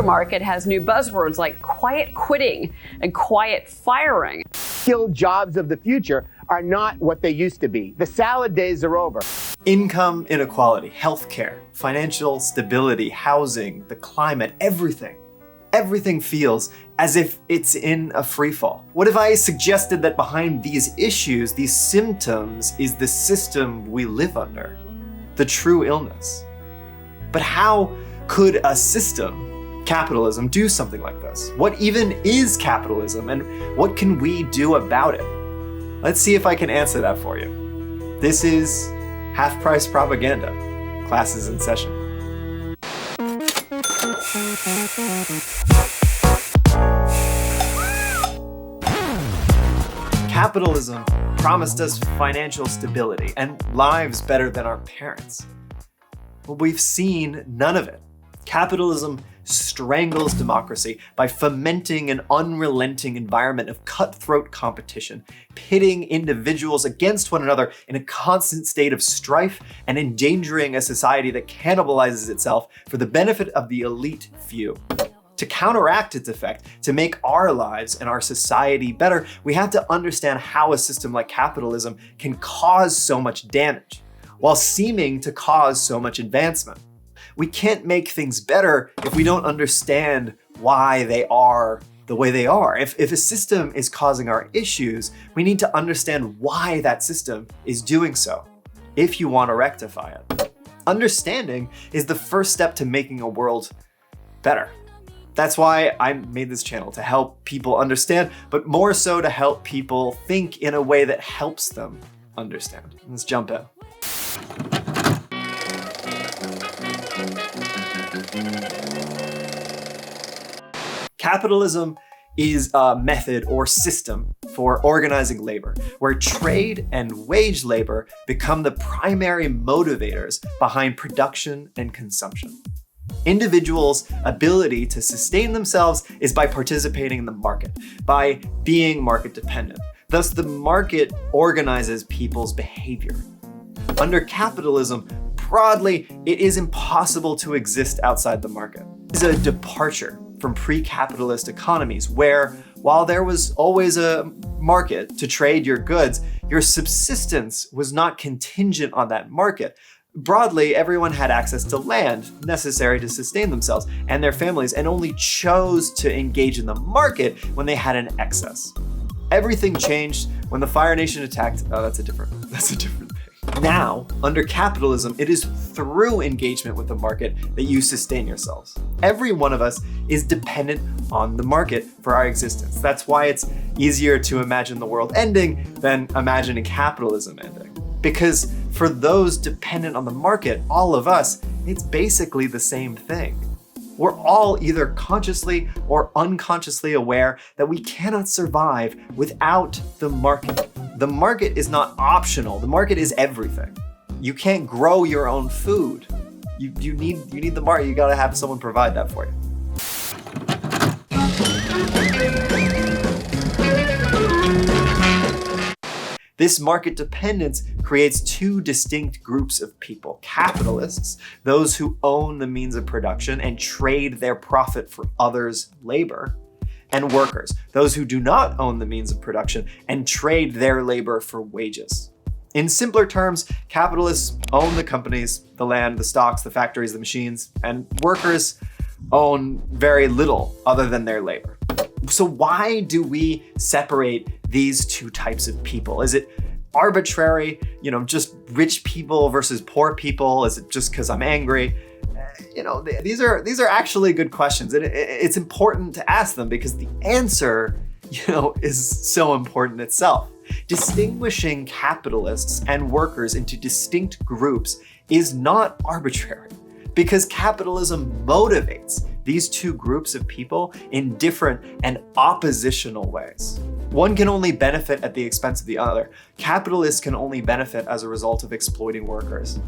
labor market has new buzzwords like quiet quitting and quiet firing. Skilled jobs of the future are not what they used to be. The salad days are over. Income inequality, healthcare, financial stability, housing, the climate, everything. Everything feels as if it's in a free fall. What if I suggested that behind these issues, these symptoms, is the system we live under? The true illness. But how could a system, capitalism, do something like this? What even is capitalism, and what can we do about it? Let's see if I can answer that for you. This is Half-Price Propaganda. Class is in session. Capitalism promised us financial stability and lives better than our parents. But we've seen none of it. Capitalism strangles democracy by fomenting an unrelenting environment of cutthroat competition, pitting individuals against one another in a constant state of strife and endangering a society that cannibalizes itself for the benefit of the elite few. To counteract its effect, to make our lives and our society better, we have to understand how a system like capitalism can cause so much damage, while seeming to cause so much advancement. We can't make things better if we don't understand why they are the way they are. If a system is causing our issues, we need to understand why that system is doing so, if you want to rectify it. Understanding is the first step to making a world better. That's why I made this channel, to help people understand, but more so to help people think in a way that helps them understand. Let's jump in. Capitalism is a method or system for organizing labor, where trade and wage labor become the primary motivators behind production and consumption. Individuals' ability to sustain themselves is by participating in the market, by being market dependent. Thus, the market organizes people's behavior. Under capitalism, broadly, it is impossible to exist outside the market. It is a departure from pre-capitalist economies where, while there was always a market to trade your goods, your subsistence was not contingent on that market. Broadly, everyone had access to land necessary to sustain themselves and their families, and only chose to engage in the market when they had an excess. Everything changed when the Fire Nation attacked. Oh, that's a different thing. Now, under capitalism, it is through engagement with the market that you sustain yourselves. Every one of us is dependent on the market for our existence. That's why it's easier to imagine the world ending than imagining capitalism ending. Because for those dependent on the market, all of us, it's basically the same thing. We're all either consciously or unconsciously aware that we cannot survive without the market. The market is not optional. The market is everything. You can't grow your own food. You need the market. You gotta have someone provide that for you. This market dependence creates two distinct groups of people: capitalists, those who own the means of production and trade their profit for others' labor, and workers, those who do not own the means of production and trade their labor for wages. In simpler terms, capitalists own the companies, the land, the stocks, the factories, the machines, and workers own very little other than their labor. So why do we separate these two types of people? Is it arbitrary, just rich people versus poor people? Is it just because I'm angry? These are actually good questions, and it's important to ask them because the answer, is so important itself. Distinguishing capitalists and workers into distinct groups is not arbitrary, because capitalism motivates these two groups of people in different and oppositional ways. One can only benefit at the expense of the other. Capitalists can only benefit as a result of exploiting workers.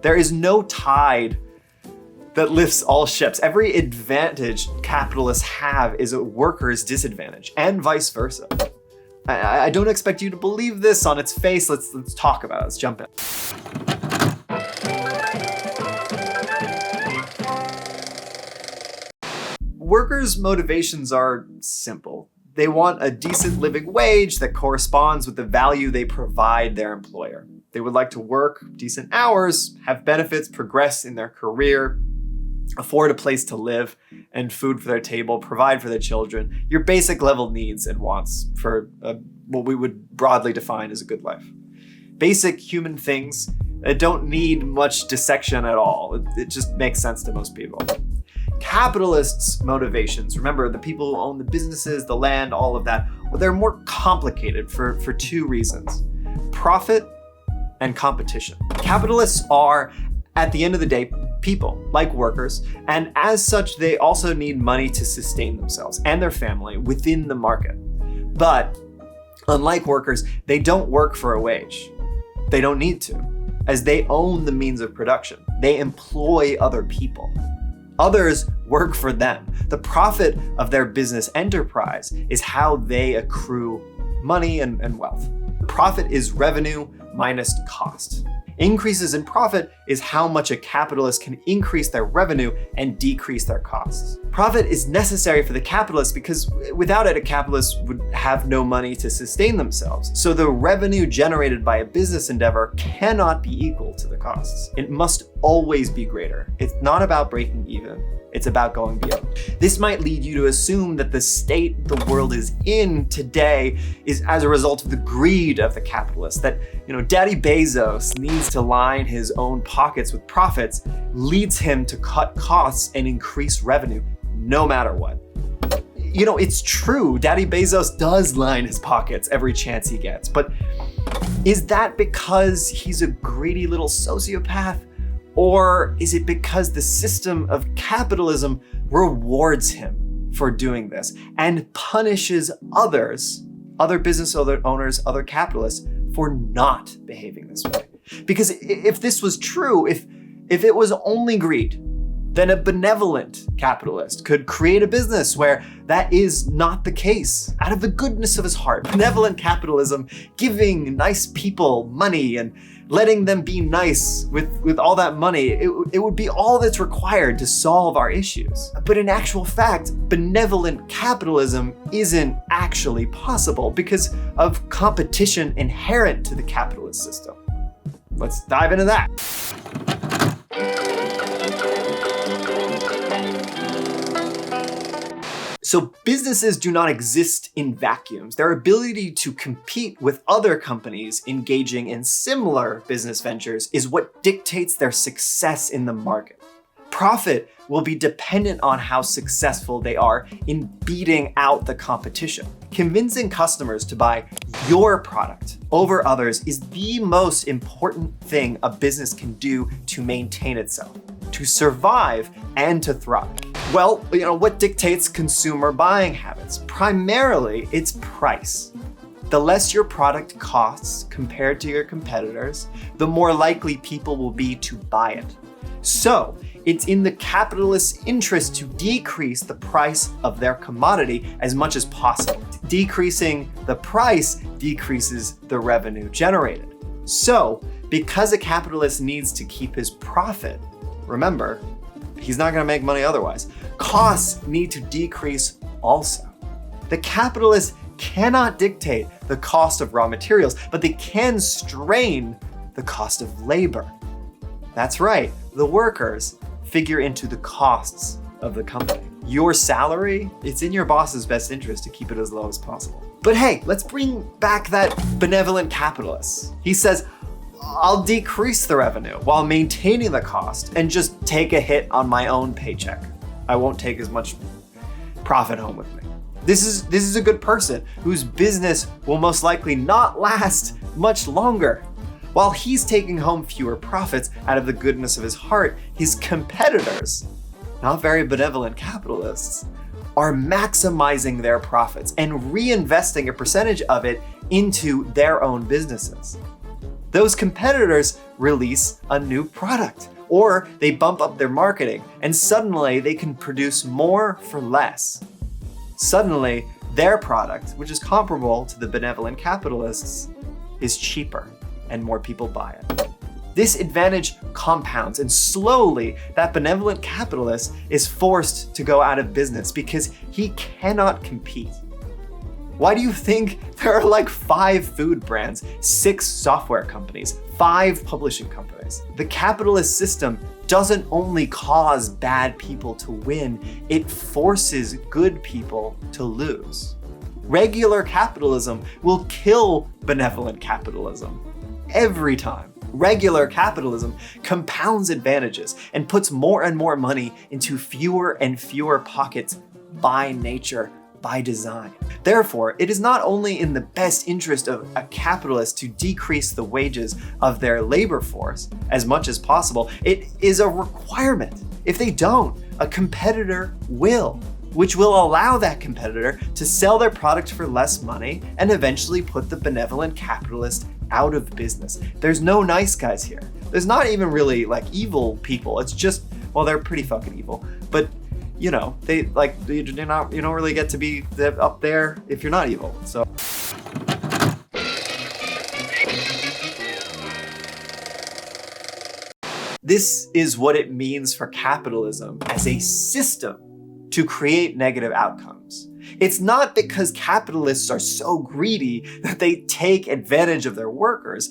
There is no tide that lifts all ships. Every advantage capitalists have is a worker's disadvantage, and vice versa. I don't expect you to believe this on its face. Let's talk about it. Let's jump in. Workers' motivations are simple. They want a decent living wage that corresponds with the value they provide their employer. They would like to work decent hours, have benefits, progress in their career, afford a place to live and food for their table, provide for their children, your basic level needs and wants for what we would broadly define as a good life. Basic human things that don't need much dissection at all. It just makes sense to most people. Capitalists' motivations, remember the people who own the businesses, the land, all of that, well, they're more complicated for two reasons: profit and competition. Capitalists are, at the end of the day, people, like workers, and as such, they also need money to sustain themselves and their family within the market. But unlike workers, they don't work for a wage. They don't need to, as they own the means of production. They employ other people. Others work for them. The profit of their business enterprise is how they accrue money and wealth. Profit is revenue minus cost. Increases in profit is how much a capitalist can increase their revenue and decrease their costs. Profit is necessary for the capitalist because without it, a capitalist would have no money to sustain themselves. So the revenue generated by a business endeavor cannot be equal to the costs. It must always be greater. It's not about breaking even. It's about going beyond. This might lead you to assume that the state the world is in today is as a result of the greed of the capitalist, that Daddy Bezos needs to line his own pockets with profits, leads him to cut costs and increase revenue no matter what. It's true, Daddy Bezos does line his pockets every chance he gets, but is that because he's a greedy little sociopath? Or is it because the system of capitalism rewards him for doing this and punishes others, other business owners, other capitalists, for not behaving this way? Because if this was true, if it was only greed, then a benevolent capitalist could create a business where that is not the case. Out of the goodness of his heart, benevolent capitalism, giving nice people money and letting them be nice with all that money, it would be all that's required to solve our issues. But in actual fact, benevolent capitalism isn't actually possible because of competition inherent to the capitalist system. Let's dive into that. So businesses do not exist in vacuums. Their ability to compete with other companies engaging in similar business ventures is what dictates their success in the market. Profit will be dependent on how successful they are in beating out the competition. Convincing customers to buy your product over others is the most important thing a business can do to maintain itself, to survive, and to thrive. Well, what dictates consumer buying habits? Primarily, it's price. The less your product costs compared to your competitors, the more likely people will be to buy it. So, it's in the capitalist's interest to decrease the price of their commodity as much as possible. Decreasing the price decreases the revenue generated. So, because a capitalist needs to keep his profit, remember, he's not gonna make money otherwise, costs need to decrease also. The capitalists cannot dictate the cost of raw materials, but they can strain the cost of labor. That's right, the workers figure into the costs of the company. Your salary, it's in your boss's best interest to keep it as low as possible. But hey, let's bring back that benevolent capitalist. He says, I'll decrease the revenue while maintaining the cost and just take a hit on my own paycheck. I won't take as much profit home with me. This is a good person whose business will most likely not last much longer. While he's taking home fewer profits out of the goodness of his heart, his competitors, not very benevolent capitalists, are maximizing their profits and reinvesting a percentage of it into their own businesses. Those competitors release a new product, or they bump up their marketing, and suddenly they can produce more for less. Suddenly, their product, which is comparable to the benevolent capitalists, is cheaper and more people buy it. This advantage compounds, and slowly that benevolent capitalist is forced to go out of business because he cannot compete. Why do you think there are like 5 food brands, 6 software companies, 5 publishing companies? The capitalist system doesn't only cause bad people to win, it forces good people to lose. Regular capitalism will kill benevolent capitalism every time. Regular capitalism compounds advantages and puts more and more money into fewer and fewer pockets by nature, by design. Therefore, it is not only in the best interest of a capitalist to decrease the wages of their labor force as much as possible, it is a requirement. If they don't, a competitor will, which will allow that competitor to sell their product for less money and eventually put the benevolent capitalist out of business. There's no nice guys here. There's not even really like evil people. It's just, well, they're pretty fucking evil. But you know, you don't really get to be up there if you're not evil. So. This is what it means for capitalism as a system to create negative outcomes. It's not because capitalists are so greedy that they take advantage of their workers,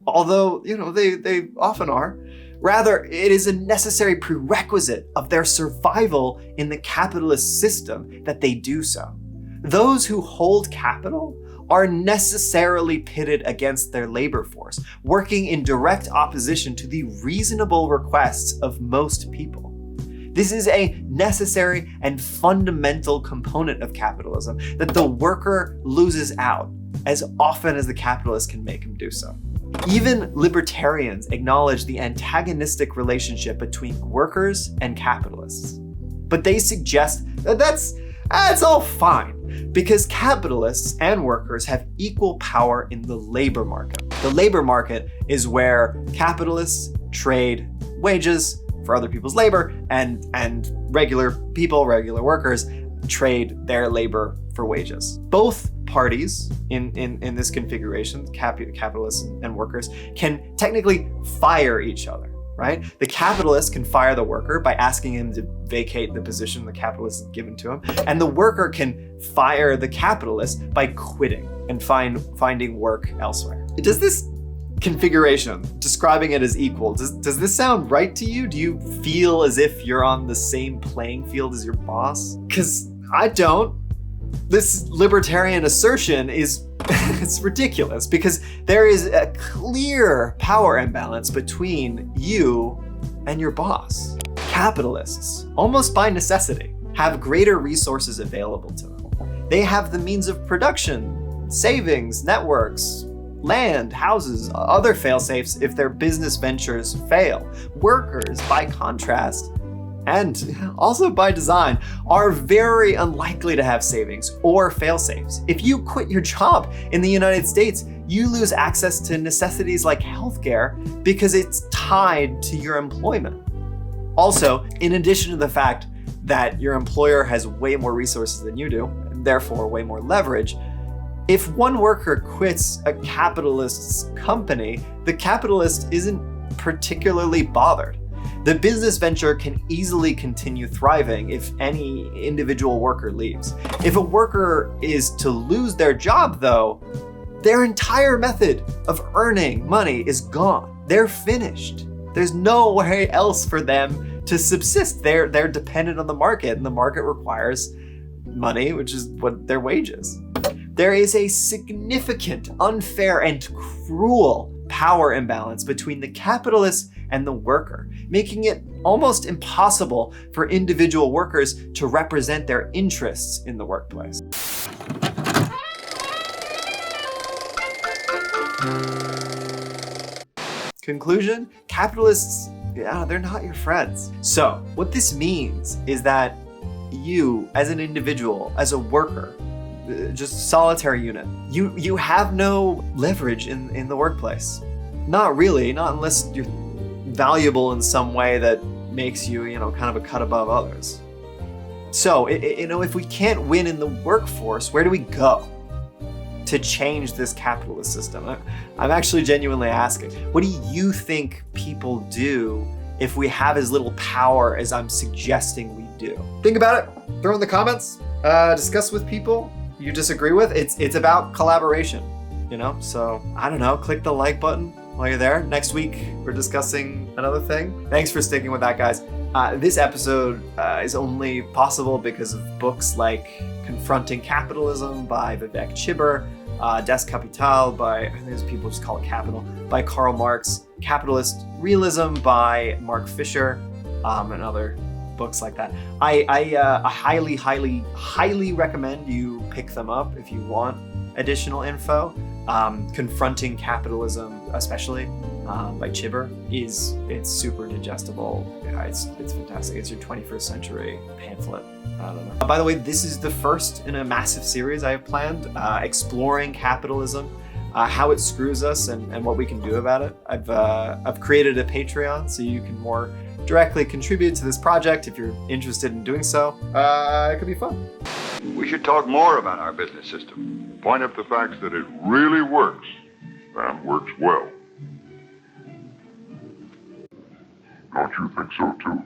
although, you know, they often are. Rather, it is a necessary prerequisite of their survival in the capitalist system that they do so. Those who hold capital are necessarily pitted against their labor force, working in direct opposition to the reasonable requests of most people. This is a necessary and fundamental component of capitalism that the worker loses out as often as the capitalist can make him do so. Even libertarians acknowledge the antagonistic relationship between workers and capitalists. But they suggest that that's all fine, because capitalists and workers have equal power in the labor market. The labor market is where capitalists trade wages for other people's labor, and regular people, regular workers, trade their labor for wages. Both parties in this configuration, capitalists and workers, can technically fire each other, right? The capitalist can fire the worker by asking him to vacate the position the capitalist has given to him, and the worker can fire the capitalist by quitting and finding work elsewhere. Does this configuration, describing it as equal, does this sound right to you? Do you feel as if you're on the same playing field as your boss? Because I don't. This libertarian assertion is it's ridiculous, because there is a clear power imbalance between you and your boss. Capitalists, almost by necessity, have greater resources available to them. They have the means of production, savings, networks, land, houses, other fail-safes if their business ventures fail. Workers, by contrast, and also by design, are very unlikely to have savings or fail-safes. If you quit your job in the United States, you lose access to necessities like healthcare because it's tied to your employment. Also, in addition to the fact that your employer has way more resources than you do, and therefore way more leverage, if one worker quits a capitalist's company, the capitalist isn't particularly bothered. The business venture can easily continue thriving if any individual worker leaves. If a worker is to lose their job, though, their entire method of earning money is gone. They're finished. There's no way else for them to subsist. They're dependent on the market, and the market requires money, which is what their wages. There is a significant, unfair, and cruel power imbalance between the capitalist and the worker, making it almost impossible for individual workers to represent their interests in the workplace. Conclusion: capitalists, they're not your friends. So what this means is that you, as an individual, as a worker, just solitary unit, you have no leverage in the workplace. Not really, not unless you're valuable in some way that makes you, kind of a cut above others. So, if we can't win in the workforce, where do we go? to change this capitalist system? I'm actually genuinely asking. What do you think people do if we have as little power as I'm suggesting we do? Think about it. Throw in the comments. Discuss with people you disagree with. It's about collaboration, you know? So I don't know, click the like button while you're there. Next week, we're discussing another thing. Thanks for sticking with that, guys. This episode is only possible because of books like Confronting Capitalism by Vivek Chibber, Das Kapital by, I think there's people just call it Capital, by Karl Marx, Capitalist Realism by Mark Fisher, and other books like that. I highly, highly, highly recommend you pick them up if you want additional info. Confronting Capitalism, especially by Chibber, it's super digestible. It's fantastic. It's your 21st century pamphlet. I don't know. By the way, this is the first in a massive series I have planned, exploring capitalism, how it screws us and what we can do about it. I've created a Patreon so you can more directly contribute to this project if you're interested in doing so. It could be fun. We should talk more about our business system. Point up the facts that it really works and works well. Don't you think so, too?